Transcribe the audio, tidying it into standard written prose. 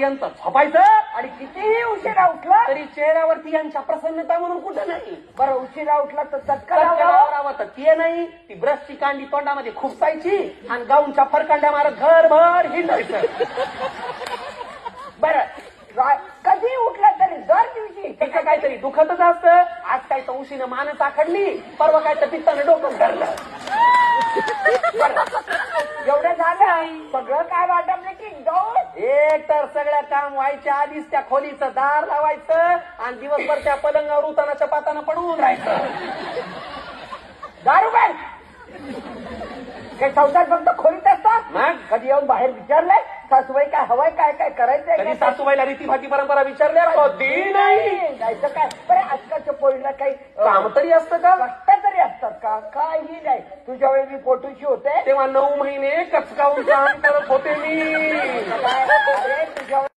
यंत्र झोपायचं आणि कितीही उशिरा उठला तरी चेहऱ्यावरती यांच्या प्रसन्नता म्हणून कुठं नाही. बरं उशिरा उठला तर चटका लावावा. लावावं तर ते नाही. ती ब्रशची कांडी तोंडामध्ये खुपसायची आणि गाऊनच्या फरकांड्या मारत घरभर हिंडायचं. बरं कधी उठला तरी दर दिवशी तिचं काहीतरी दुखतच असतं. आज काय तर उशीनं मानस आखडली, परवा काय तर पित्तानं डोकं धरलं. एवढं झालं सगळं काय वाटप की जाऊन एक तर सगळ्या काम व्हायच्या आधीच त्या खोलीचं दार लावायचं आणि दिवसभर त्या पलंगावर उतानाच्या पातानं पडून राहायचं. दारू बॅग काही संसार फक्त खोलीत असतात. मग कधी येऊन बाहेर विचारलंय सासूबाई काय हवंय काय काय करायचंय कधी सासूबाईला रीतीभाती परंपरा विचारल्या कधी नाही. जायचं काय बरं आजकालच्या पोळीला काही काम तरी असतं का? कष्ट तरी असतात का? काही नाही. तुझ्या वेळी मी पोटूशी होते तेव्हा 9 महिने कचकावून काम करत होते मी. अरे तुझ्या